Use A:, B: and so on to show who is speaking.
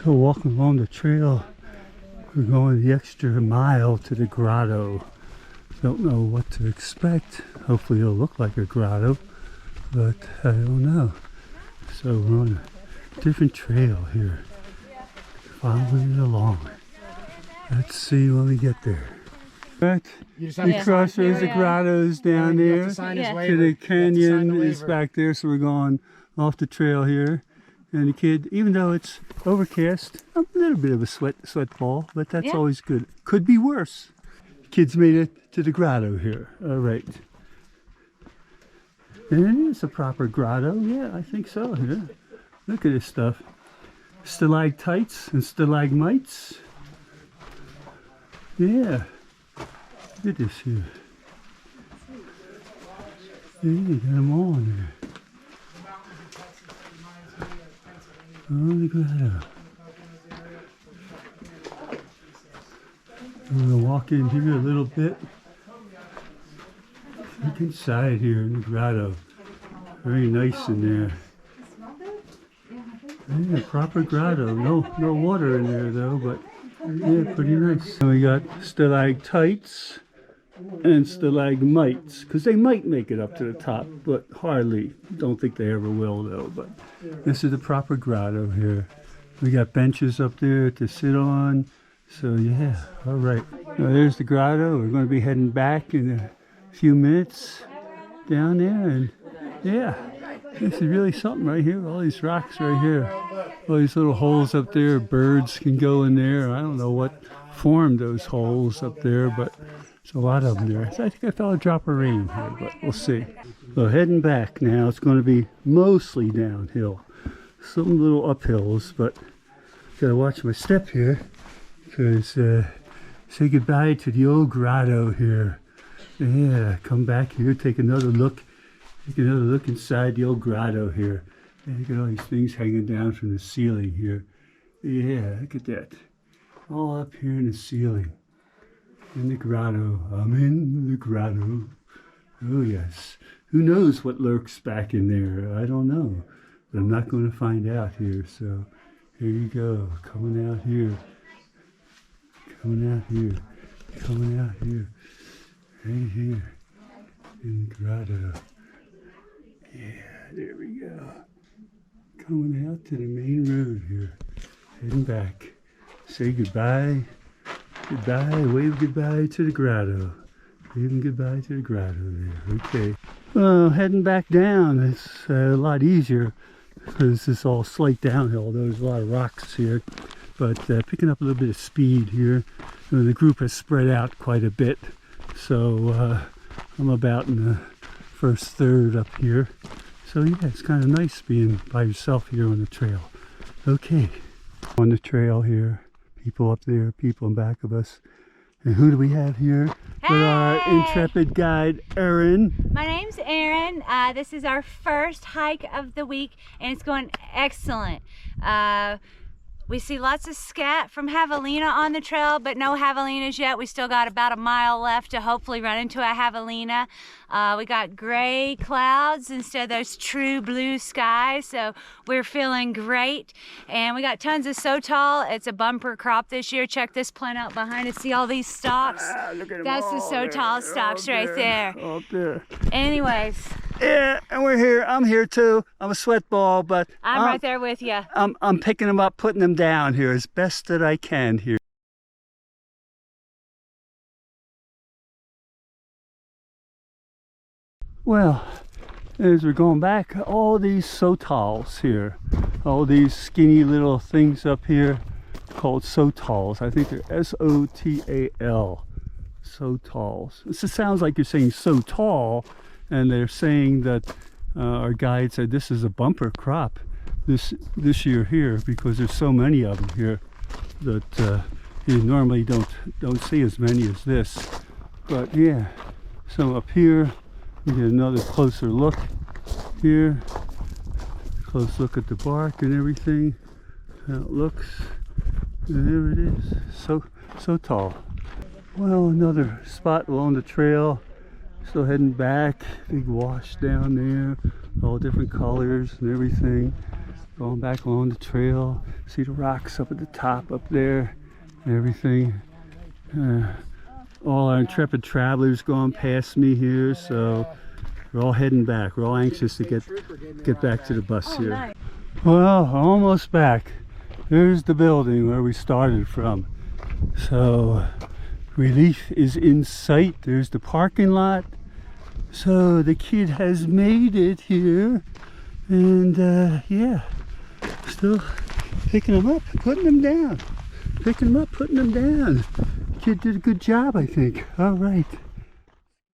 A: So walking along the trail, we're going the extra mile to the grotto. Don't know what to expect. Hopefully it'll look like a grotto, but I don't know. So we're on a different trail here, following it along. Let's see when we get there. Right. We cross those grottos down there to the canyon is back there, so we're going off the trail here. And the kid, even though it's overcast, a little bit of a sweat ball, but that's always good. Could be worse. Kids made it to the grotto here. All right. And it is a proper grotto. Yeah, I think so. Yeah. Look at this stuff. Stalactites and stalagmites. Yeah. Look at this here. Yeah, you got them all in there. Oh, the grotto. I'm going to walk in here a little bit. Look inside here in the grotto. Very nice in there. Yeah, proper grotto. No water in there though, but yeah, pretty nice. And we got stalactites and stalagmites, because they might make it up to the top, but hardly. Don't think they ever will though. But this is the proper grotto here. We got benches up there to sit on. So yeah, all right. Now there's the grotto. We're going to be heading back in a few minutes down there, and yeah, this is really something right here. All these rocks right here, all these little holes up there. Birds can go in there. I don't know what formed those holes up there, but there's a lot of them there. So I think I felt a drop of rain here, but we'll see. So heading back now. It's going to be mostly downhill, some little uphills, but gotta watch my step here. Because say goodbye to the old grotto here. Yeah, come back here, take another look inside the old grotto here. And look at all these things hanging down from the ceiling here. Yeah, look at that. All up here in the ceiling. In the grotto. I'm in the grotto. Oh yes. Who knows what lurks back in there? I don't know. But I'm not going to find out here. So here you go. Coming out here. Coming out here, right here, in the grotto. Yeah, there we go. Coming out to the main road here, heading back. Say goodbye, wave goodbye to the grotto. Waving goodbye to the grotto there, okay. Well, heading back down, it's a lot easier because it's all slight downhill. There's a lot of rocks here. But picking up a little bit of speed here. The group has spread out quite a bit, so I'm about in the first third up here. So yeah, it's kind of nice being by yourself here on the trail. Okay, on the trail here, people up there, people in back of us. And who do we have here?
B: Hey!
A: With our intrepid guide, Erin.
B: My name's Erin. This is our first hike of the week, and it's going excellent. We see lots of scat from javelina on the trail, but no javelinas yet. We still got about a mile left to hopefully run into a javelina. We got gray clouds instead of those true blue skies, so we're feeling great. And we got tons of Sotal. It's a bumper crop this year. Check this plant out behind us. See all these stalks?
A: Look at them.
B: That's the Sotal stalks right there.
A: Up there.
B: Anyways.
A: Yeah, and we're here. I'm here too. I'm a sweat ball, but
B: I'm right there with you.
A: I'm picking them up, putting them down here as best that I can here. Well, as we're going back, all these sotals here, all these skinny little things up here called sotals. I think they're S-O-T-A-L. Sotals. It sounds like you're saying so tall. And they're saying that our guide said this is a bumper crop this year here because there's so many of them here that you normally don't see as many as this. But yeah, so up here we get another closer look here. Close look at the bark and everything. How it looks. And there it is. So tall. Well, another spot along the trail. Still heading back, big wash down there, all different colors and everything. going back along the trail. See the rocks up at the top up there and everything. All our intrepid travelers going past me here, so we're all heading back. We're all anxious to get back to the bus here.
B: Nice.
A: Well, almost back. There's the building where we started from. So relief is in sight. There's the parking lot. So the kid has made it here. And yeah, still picking them up, putting them down. Picking them up, putting them down. Kid did a good job, I think. All right.